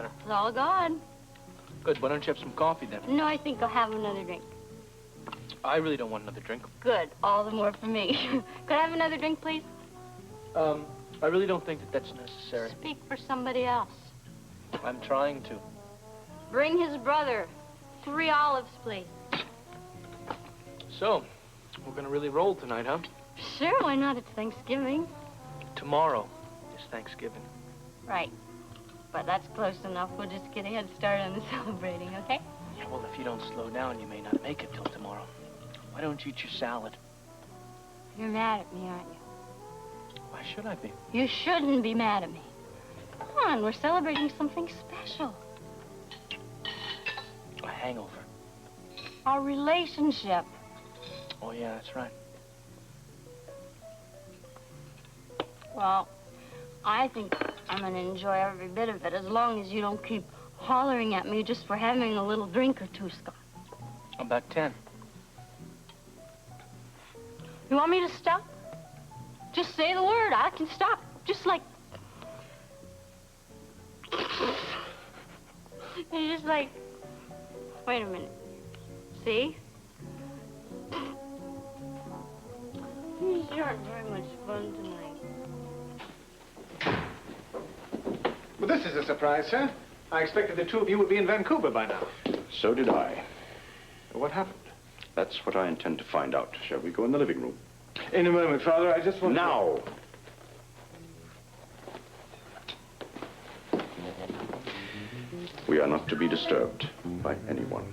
matter? It's all gone. Good. Why don't you have some coffee then? No, I think I'll have another drink. I really don't want another drink. Good. All the more for me. Could I have another drink, please? I really don't think that that's necessary. Speak for somebody else. I'm trying to. Bring his brother. 3 olives, please. So, we're gonna really roll tonight, huh? Sure, why not? It's Thanksgiving. Tomorrow is Thanksgiving. Right. But that's close enough. We'll just get a head start on the celebrating, okay? Yeah, well, if you don't slow down, you may not make it till tomorrow. Why don't you eat your salad? You're mad at me, aren't you? Why should I be? You shouldn't be mad at me. Come on, we're celebrating something special. A hangover. Our relationship. Oh, yeah, that's right. Well, I think I'm going to enjoy every bit of it as long as you don't keep hollering at me just for having a little drink or two, Scott. About 10. You want me to stop? Just say the word. I can stop. Just like... You're just like... Wait a minute. See? You sure aren't very much fun tonight. Well, this is a surprise, sir. I expected the two of you would be in Vancouver by now. So did I. What happened? That's what I intend to find out. Shall we go in the living room? In a moment, Father. I just want now. We are not to be disturbed by anyone.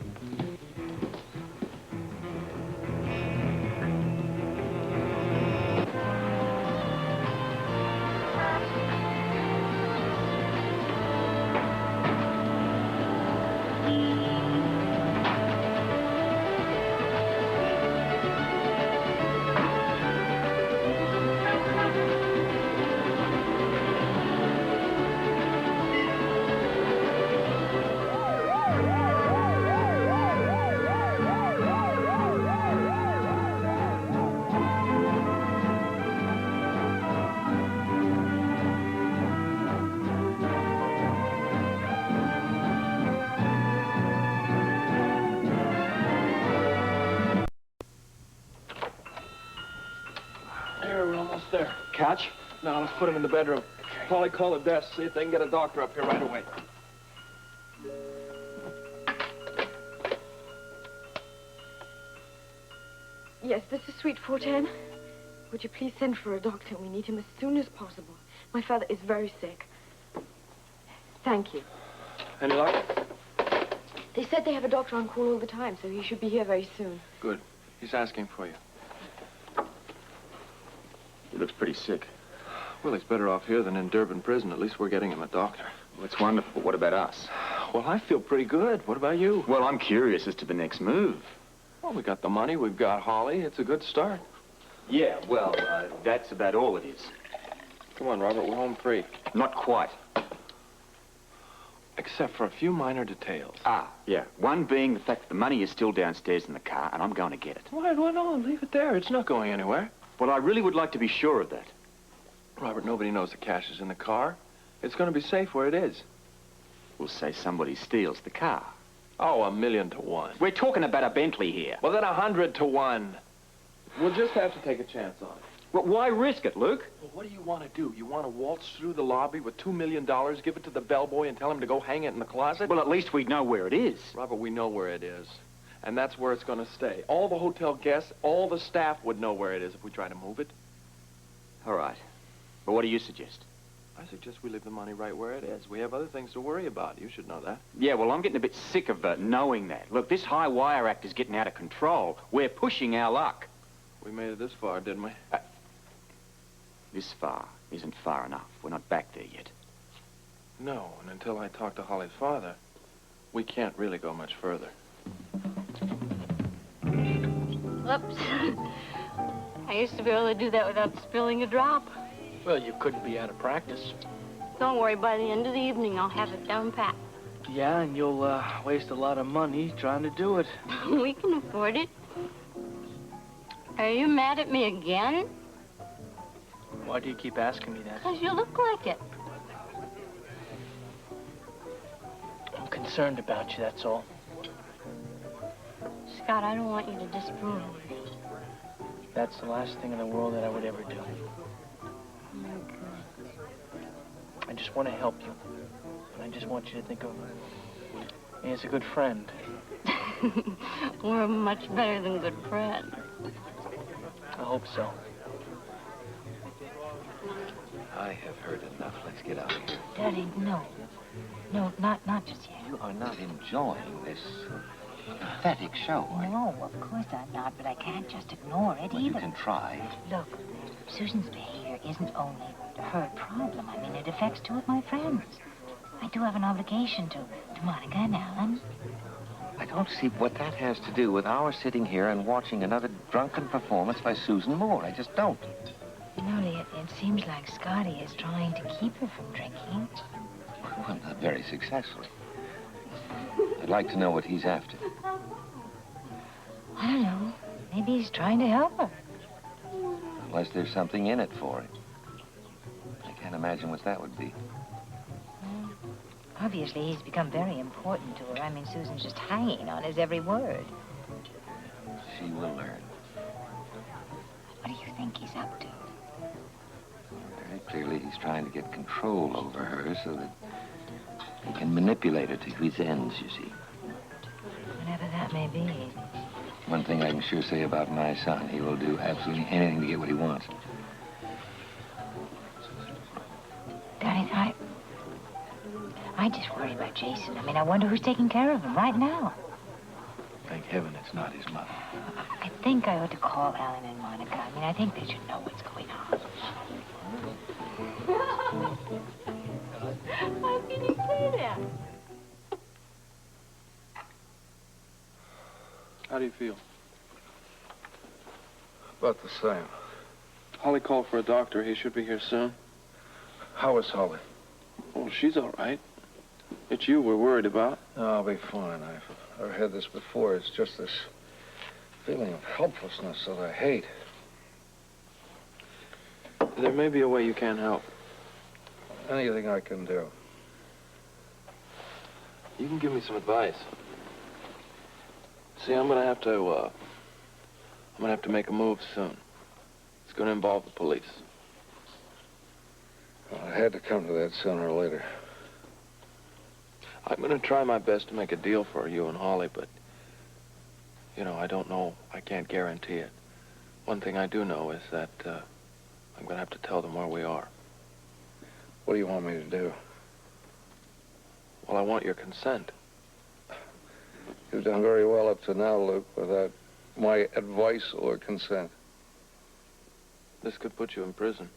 There. Couch? No, let's put him in the bedroom. Polly, call the desk. See if they can get a doctor up here right away. Yes, this is Suite 410. Would you please send for a doctor? We need him as soon as possible. My father is very sick. Thank you. Any luck? They said they have a doctor on call all the time, so he should be here very soon. Good. He's asking for you. He looks pretty sick. Well, he's better off here than in Durban prison. At least we're getting him a doctor. Well, it's wonderful, but what about us? Well, I feel pretty good. What about you? Well, I'm curious as to the next move. Well, we got the money. We've got Holly. It's a good start. Yeah, well, that's about all it is. Come on, Robert. We're home free. Not quite. Except for a few minor details. Ah, yeah. One being the fact that the money is still downstairs in the car, and I'm going to get it. Why? Well, no, leave it there. It's not going anywhere. Well, I really would like to be sure of that. Robert, nobody knows the cash is in the car. It's going to be safe where it is. We'll say somebody steals the car. Oh, 1,000,000 to 1. We're talking about a Bentley here. Well, then 100 to 1. We'll just have to take a chance on it. Well, why risk it, Luke? Well, what do you want to do? You want to waltz through the lobby with $2 million, give it to the bellboy, and tell him to go hang it in the closet? Well, at least we'd know where it is. Robert, we know where it is. And that's where it's going to stay. All the hotel guests, all the staff would know where it is if we try to move it. All right. But what do you suggest? I suggest we leave the money right where it is. We have other things to worry about. You should know that. Yeah, well, I'm getting a bit sick of knowing that. Look, this high wire act is getting out of control. We're pushing our luck. We made it this far, didn't we? This far isn't far enough. We're not back there yet. No, and until I talk to Holly's father, we can't really go much further. Whoops. I used to be able to do that without spilling a drop. Well, you couldn't be out of practice. Don't worry, by the end of the evening, I'll have it down pat. Yeah, and you'll waste a lot of money trying to do it. We can afford it. Are you mad at me again? Why do you keep asking me that? Because you look like it. concerned about you, that's all. Scott, I don't want you to disapprove of me. That's the last thing in the world that I would ever do. I just want to help you. And I just want you to think of me as a good friend. We're much better than good friends. I hope so. I have heard enough. Let's get out of here. Daddy, no. No, not just yet. You are not enjoying this pathetic show, are you? No, of course I'm not, but I can't just ignore it Well, either. you can try. Look, Susan's behavior isn't only her problem. I mean, it affects two of my friends. I do have an obligation to Monica and Alan. I don't see what that has to do with our sitting here and watching another drunken performance by Susan Moore. I just don't. You know, Lee, it seems like Scotty is trying to keep her from drinking. Well, not very successfully. I'd like to know what he's after. I don't know. Maybe he's trying to help her. Unless there's something in it for him. I can't imagine what that would be. Well, obviously, he's become very important to her. I mean, Susan's just hanging on his every word. She will learn. What do you think he's up to? Very clearly, he's trying to get control over her so that he can manipulate her to his ends, you see. Whatever that may be. One thing I can sure say about my son, he will do absolutely anything to get what he wants. Daddy, I just worry about Jason. I mean, I wonder who's taking care of him right now. Thank heaven it's not his mother. I think I ought to call Alan and Monica. I mean, I think they should know what's going on. How can you say that? How do you feel? About the same. Holly called for a doctor. He should be here soon. How is Holly? Oh, she's all right. It's you we're worried about. No, I'll be fine. I've had this before. It's just this feeling of helplessness that I hate. There may be a way you can help. Anything I can do. You can give me some advice. See, I'm gonna have to make a move soon. It's gonna involve the police. Well, I had to come to that sooner or later. I'm gonna try my best to make a deal for you and Holly, but, you know, I don't know. I can't guarantee it. One thing I do know is that I'm gonna have to tell them where we are. What do you want me to do? Well, I want your consent. You've done very well up to now, Luke, without my advice or consent. This could put you in prison.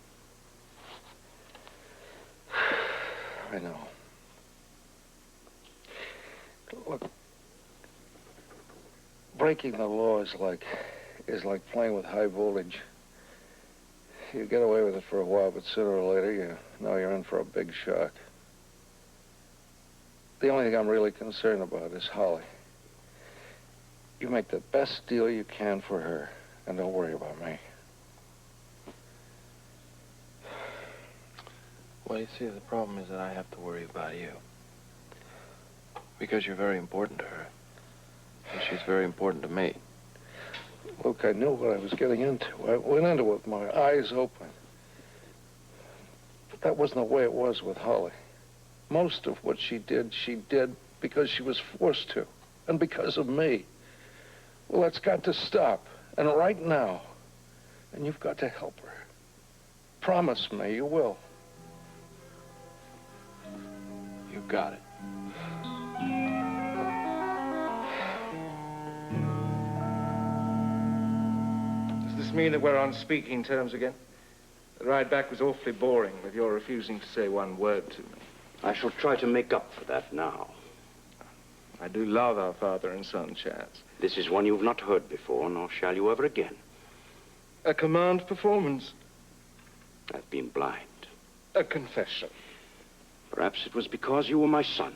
I know. Look, breaking the law is like playing with high voltage. You get away with it for a while, but sooner or later, you know you're in for a big shock. The only thing I'm really concerned about is Holly. You make the best deal you can for her, and don't worry about me. Well, you see, the problem is that I have to worry about you. Because you're very important to her. And she's very important to me. Look, I knew what I was getting into. I went into it with my eyes open. But that wasn't the way it was with Holly. Most of what she did because she was forced to, and because of me. Well, that's got to stop, and right now. And you've got to help her. Promise me you will. You got it. Does this mean that we're on speaking terms again? The ride back was awfully boring with your refusing to say one word to me. I shall try to make up for that now. I do love our father and son chats. This is one you've not heard before, nor shall you ever again. A command performance. I've been blind. A confession. Perhaps it was because you were my son.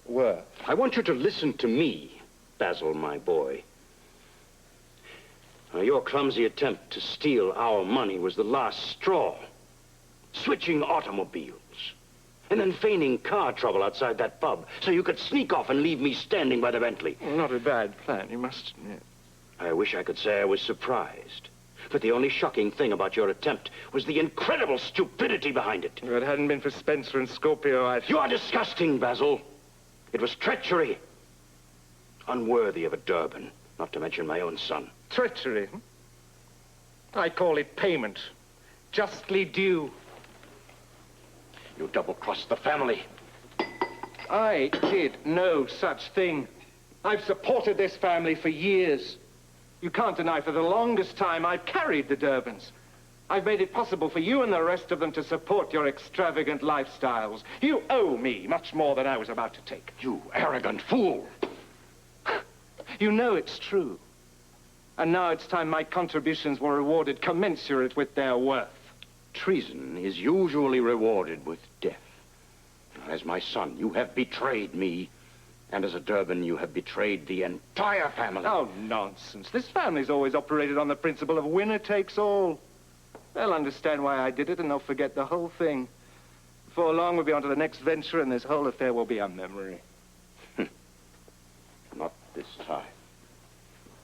Were. I want you to listen to me, Basil, my boy. Now, your clumsy attempt to steal our money was the last straw. Switching automobiles. And then feigning car trouble outside that pub so you could sneak off and leave me standing by the Bentley. Well, not a bad plan, you must admit. I wish I could say I was surprised. But the only shocking thing about your attempt was the incredible stupidity behind it. If it hadn't been for Spencer and Scorpio, You are disgusting, Basil. It was treachery. Unworthy of a Durban, not to mention my own son. Treachery? I call it payment. Justly due. You double-crossed the family. I did no such thing. I've supported this family for years. You can't deny for the longest time I've carried the Durbans. I've made it possible for you and the rest of them to support your extravagant lifestyles. You owe me much more than I was about to take. You arrogant fool. You know it's true. And now it's time my contributions were rewarded commensurate with their worth. Treason is usually rewarded with death. As my son, you have betrayed me. And as a Durban, you have betrayed the entire family. Oh, nonsense. This family's always operated on the principle of winner takes all. They'll understand why I did it, and they'll forget the whole thing. Before long, we'll be on to the next venture, and this whole affair will be a memory. Not this time.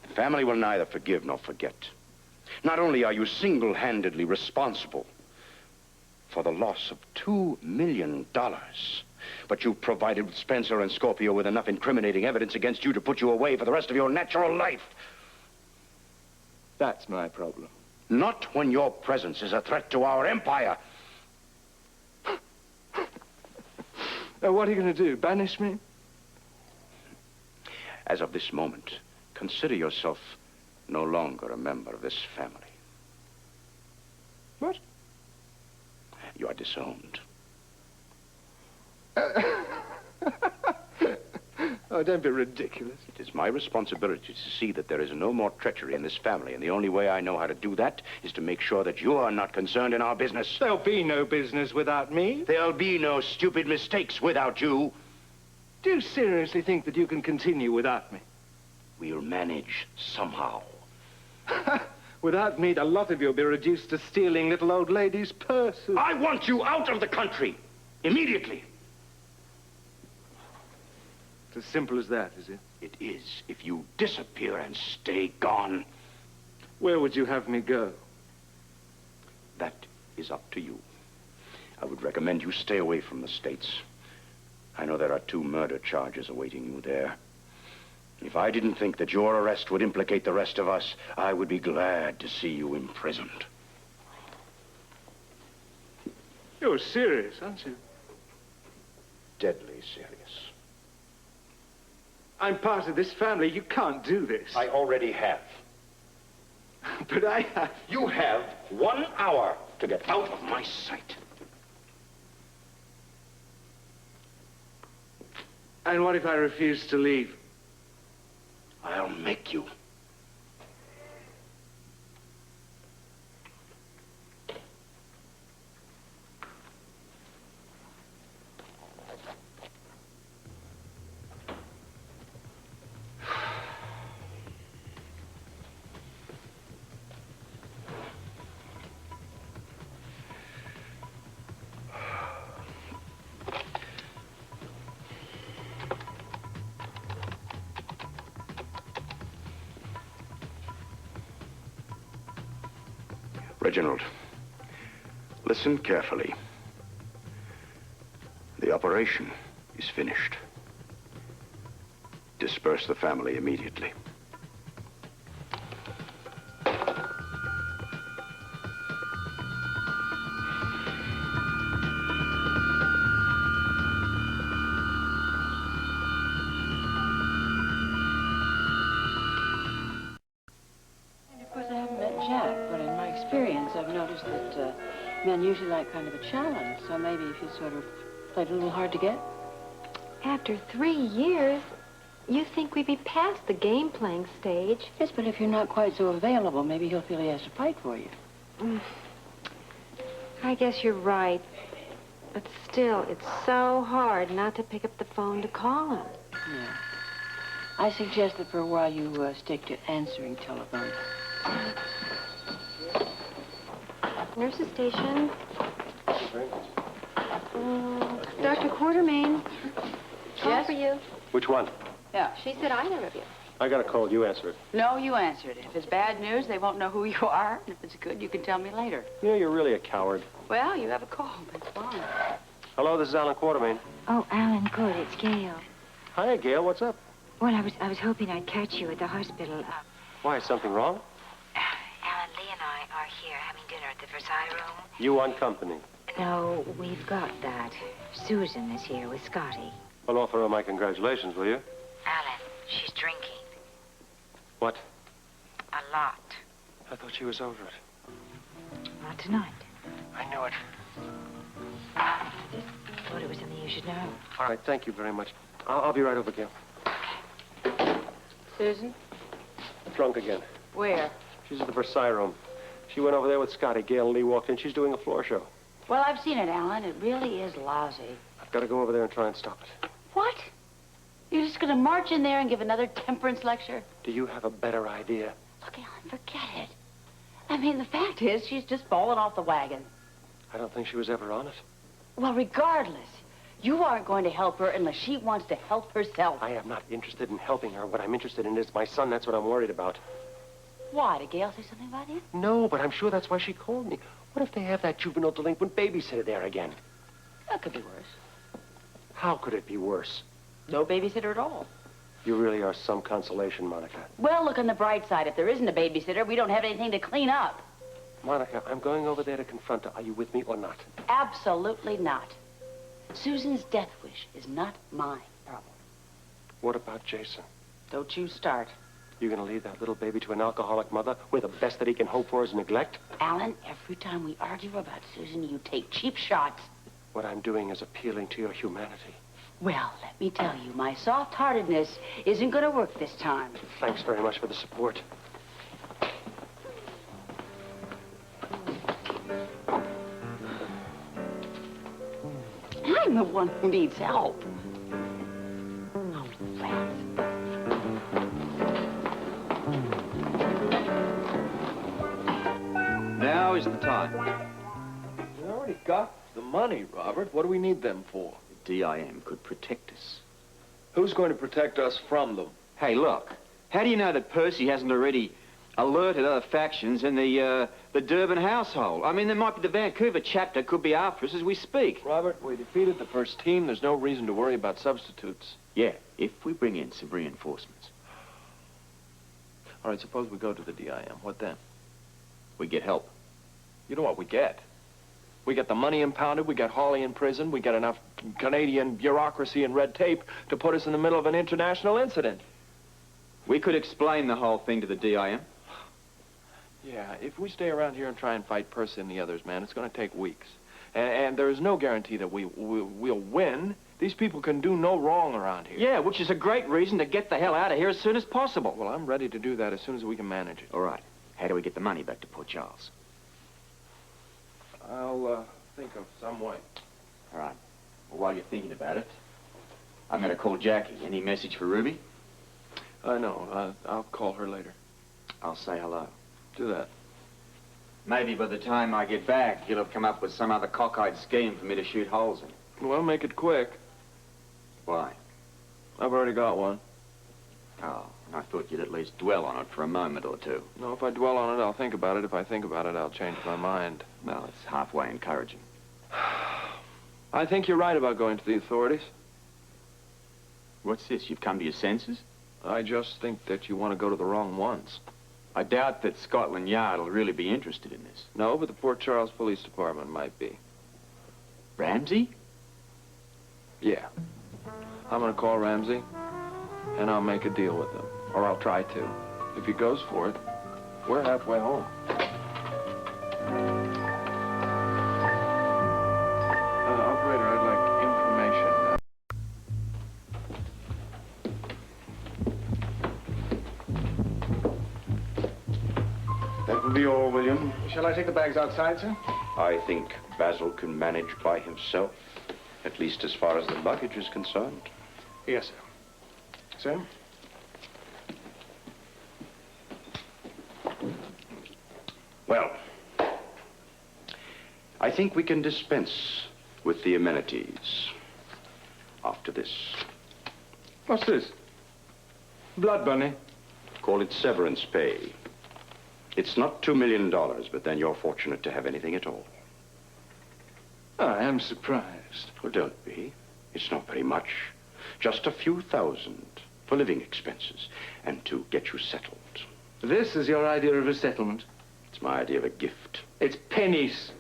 The family will neither forgive nor forget. Not only are you single-handedly responsible for the loss of $2 million, but you've provided Spencer and Scorpio with enough incriminating evidence against you to put you away for the rest of your natural life. That's my problem. Not when your presence is a threat to our empire. Now, what are you going to do? Banish me? As of this moment, consider yourself no longer a member of this family. What? You are disowned. Oh, don't be ridiculous. It is my responsibility to see that there is no more treachery in this family, and the only way I know how to do that is to make sure that you are not concerned in our business. There'll be no business without me. There'll be no stupid mistakes without you. Do you seriously think that you can continue without me? We'll manage somehow. Without me, a lot of you will be reduced to stealing little old ladies' purses. I want you out of the country. Immediately. It's as simple as that, is it? It is, if you disappear and stay gone. Where would you have me go? That is up to you. I would recommend you stay away from the States. I know there are 2 murder charges awaiting you there. If I didn't think that your arrest would implicate the rest of us, I would be glad to see you imprisoned. You're serious, aren't you? Deadly serious. I'm part of this family. You can't do this. I already have. But I have. You have 1 hour to get out of my sight. And what if I refuse to leave? I'll make you. Reginald, listen carefully. The operation is finished. Disperse the family immediately. I've noticed that men usually like kind of a challenge, so maybe if you sort of played a little hard to get. After 3 years, you think we'd be past the game-playing stage. Yes, but if you're not quite so available, maybe he'll feel he has to fight for you. I guess you're right. But still, it's so hard not to pick up the phone to call him. Yeah. I suggest that for a while you stick to answering telephone. Nurse's station. Dr. Quartermain. Call Yes? for you. Which one? Yeah. She said either of you. I got a call. You answer it. No, you answered it. If it's bad news, they won't know who you are. And if it's good, you can tell me later. You know, you're really a coward. Well, you have a call. That's fine. Hello, this is Alan Quartermain. Oh, Alan, good. It's Gail. Hi, Gail. What's up? Well, I was hoping I'd catch you at the hospital. Why, is something wrong? Alan, Lee and I are here having dinner at the Versailles Room. You want company. No, we've got that. Susan is here with Scotty. Well, offer her my congratulations, will you? Alan, she's drinking. What? A lot. I thought she was over it. Not tonight. I knew it. Thought it was something you should know. All right, thank you very much. I'll be right over, Gail. Susan? Drunk again. Where? She's at the Versailles Room. She went over there with Scotty. Gail Lee walked in. She's doing a floor show. Well, I've seen it, Alan. It really is lousy. I've got to go over there and try and stop it. What? You're just going to march in there and give another temperance lecture? Do you have a better idea? Look, Alan, forget it. I mean, the fact is, she's just fallen off the wagon. I don't think she was ever on it. Well, regardless, you aren't going to help her unless she wants to help herself. I am not interested in helping her. What I'm interested in is my son. That's what I'm worried about. Why? Did Gail say something about you? No, but I'm sure that's why she called me. What if they have that juvenile delinquent babysitter there again? That could be worse. How could it be worse? No babysitter at all. You really are some consolation, Monica. Well, look on the bright side. If there isn't a babysitter, we don't have anything to clean up. Monica, I'm going over there to confront her. Are you with me or not? Absolutely not. Susan's death wish is not my problem. What about Jason? Don't you start. You're going to leave that little baby to an alcoholic mother where the best that he can hope for is neglect? Alan, every time we argue about Susan, you take cheap shots. What I'm doing is appealing to your humanity. Well, let me tell you, my soft-heartedness isn't going to work this time. Thanks very much for the support. I'm the one who needs help. Oh, rats. Now is the time. We already got the money, Robert. What do we need them for? The DIM could protect us. Who's going to protect us from them? Hey, look. How do you know that Percy hasn't already alerted other factions in the Durban household? I mean, there might be the Vancouver chapter could be after us as we speak. Robert, we defeated the first team. There's no reason to worry about substitutes. Yeah, if we bring in some reinforcements. All right, suppose we go to the DIM. What then? We get help. You know what we get? We get the money impounded, we get Hawley in prison, we get enough Canadian bureaucracy and red tape to put us in the middle of an international incident. We could explain the whole thing to the DIM. Yeah, if we stay around here and try and fight Percy and the others, man, it's going to take weeks. And there is no guarantee that we'll win. These people can do no wrong around here. Yeah, which is a great reason to get the hell out of here as soon as possible. Well, I'm ready to do that as soon as we can manage it. All right. How do we get the money back to Port Charles? I'll think of some way. All right. Well, while you're thinking about it, I'm going to call Jackie. Any message for Ruby? No. I'll call her later. I'll say hello. Do that. Maybe by the time I get back, you'll have come up with some other cockeyed scheme for me to shoot holes in. Well, make it quick. Why? I've already got one. Oh, I thought you'd at least dwell on it for a moment or two. No, if I dwell on it, I'll think about it. If I think about it, I'll change my mind. Well, it's halfway encouraging. I think you're right about going to the authorities. What's this? You've come to your senses? I just think that you want to go to the wrong ones. I doubt that Scotland Yard will really be interested in this. No, but the Port Charles Police Department might be. Ramsey? Yeah. I'm going to call Ramsey, and I'll make a deal with him. Or I'll try to. If he goes for it, we're halfway home. Operator, I'd like information. That will be all, William. Shall I take the bags outside, sir? I think Basil can manage by himself, at least as far as the luggage is concerned. Yes, sir. Sir? Well, I think we can dispense with the amenities. After this. What's this? Blood money? Call it severance pay. It's not $2 million, but then you're fortunate to have anything at all. I am surprised. Well, don't be. It's not very much. Just a few thousand for living expenses and to get you settled. This is your idea of a settlement? It's my idea of a gift. It's pennies.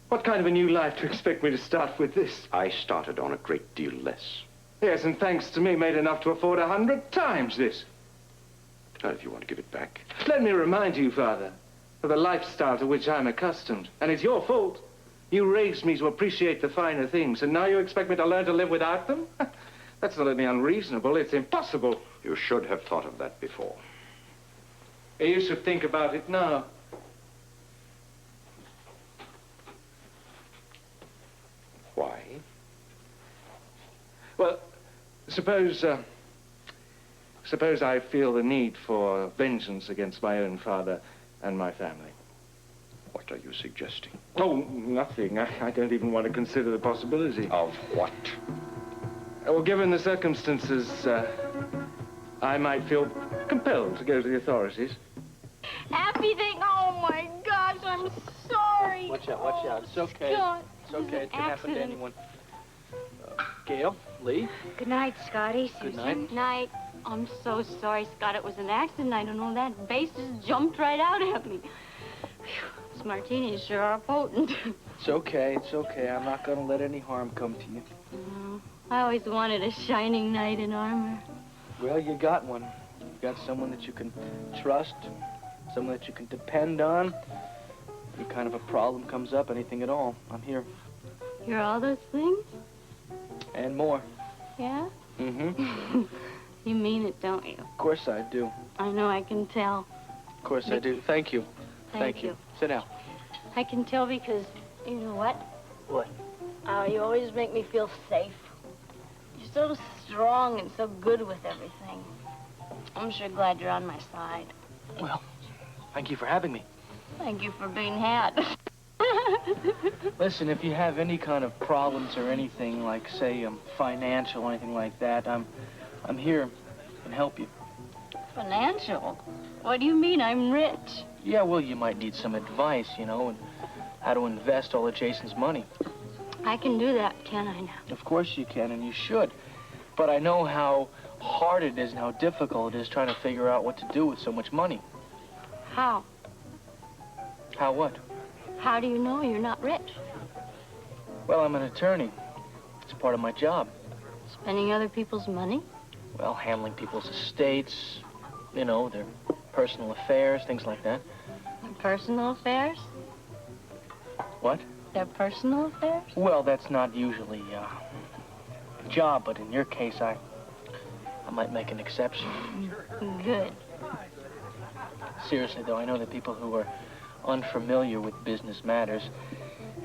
What kind of a new life do you expect me to start with this? I started on a great deal less. Yes, and thanks to me, made enough to afford 100 times this. Well, if you want to give it back. Let me remind you, Father, of the lifestyle to which I'm accustomed. And it's your fault. You raised me to appreciate the finer things, and now you expect me to learn to live without them? That's not only unreasonable, it's impossible. You should have thought of that before. You should think about it now. Why? Well, suppose I feel the need for vengeance against my own father and my family. What are you suggesting? Oh, nothing. I don't even want to consider the possibility. Of what? Well, given the circumstances, I might feel compelled to go to the authorities. Happy thing. Oh, my gosh, I'm sorry. Watch out. It's okay. Scott, It's okay. It can happen to accident. anyone. Gail, Lee. Good night, Scotty. Good Susan. night. Night. I'm so sorry, Scott. It was an accident. I don't know. That bass just jumped right out at me. Whew, those martinis sure are potent. It's okay. I'm not going to let any harm come to you. I always wanted a shining knight in armor. Well, you got one. You got someone that you can trust, someone that you can depend on. Any kind of a problem comes up, anything at all, I'm here. You're all those things? And more. Yeah? Mm-hmm. You mean it, don't you? Of course I do. I know, I can tell. Of course I do. Thank you. Thank you. Sit down. I can tell because, you know what? What? You always make me feel safe. You're so strong and so good with everything. I'm sure glad you're on my side. Well, thank you for having me. Thank you for being had. Listen, if you have any kind of problems or anything, like, say, financial or anything like that, I'm here and help you. Financial? What do you mean? I'm rich. Yeah, well, you might need some advice, you know, and how to invest all of Jason's money. I can do that, can I now? Of course you can, and you should. But I know how hard it is and how difficult it is trying to figure out what to do with so much money. How? How what? How do you know you're not rich? Well, I'm an attorney. It's part of my job. Spending other people's money? Well, handling people's estates, you know, their personal affairs, things like that. Their personal affairs? What? Their personal affairs? Well, that's not usually a job, but in your case, I might make an exception. Good. Seriously, though, I know that people who are unfamiliar with business matters,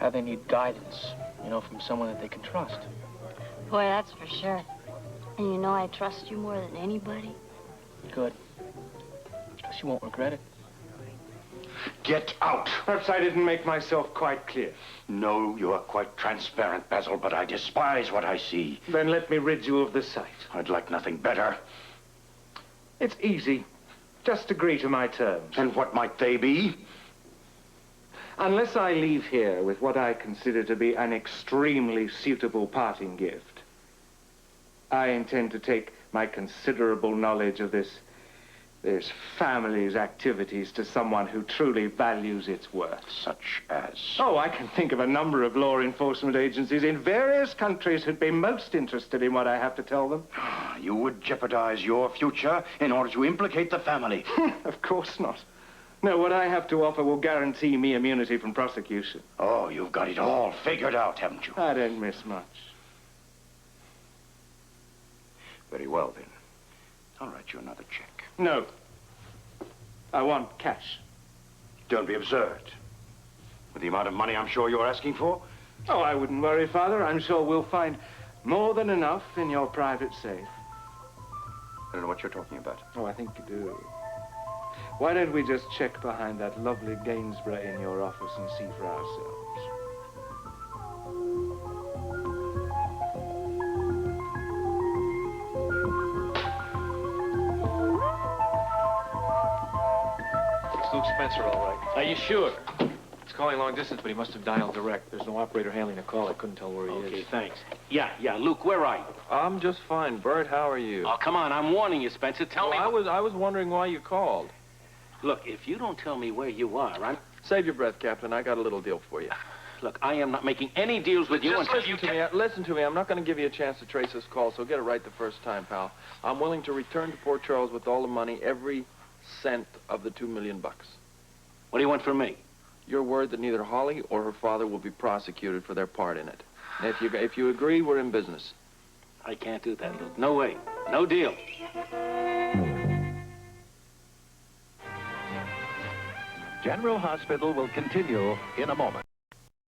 how they need guidance, you know, from someone that they can trust. Boy, that's for sure. And you know I trust you more than anybody. Good. Guess you won't regret it. Get out! Perhaps I didn't make myself quite clear. No, you are quite transparent, Basil, but I despise what I see. Then let me rid you of the sight. I'd like nothing better. It's easy. Just agree to my terms. And what might they be? Unless I leave here with what I consider to be an extremely suitable parting gift, I intend to take my considerable knowledge of this family's activities to someone who truly values its worth. Such as? Oh, I can think of a number of law enforcement agencies in various countries who'd be most interested in what I have to tell them. You would jeopardize your future in order to implicate the family. Of course not. No, what I have to offer will guarantee me immunity from prosecution. Oh, you've got it all figured out, haven't you? I don't miss much. Very well, then. I'll write you another check. No. I want cash. Don't be absurd. With the amount of money I'm sure you're asking for? Oh, I wouldn't worry, Father. I'm sure we'll find more than enough in your private safe. I don't know what you're talking about. Oh, I think you do. Why don't we just check behind that lovely Gainsborough in your office and see for ourselves? Spencer all right. Are you sure? He's calling long distance, but he must have dialed direct. There's no operator handling the call. I couldn't tell where he is. Okay, thanks. Yeah, Luke, where are you? I'm just fine. Bert, how are you? Oh, come on, I'm warning you, Spencer. Tell me... I was wondering why you called. Look, if you don't tell me where you are, I'm... Save your breath, Captain. I got a little deal for you. Look, I am not making any deals with you Just until listen you... to me. Listen to me. I'm not going to give you a chance to trace this call, so get it right the first time, pal. I'm willing to return to Port Charles with all the money, every cent of the $2 million. What do you want from me? Your word that neither Holly or her father will be prosecuted for their part in it. And if you agree, we're in business. I can't do that, Luke. No way. No deal. General Hospital will continue in a moment.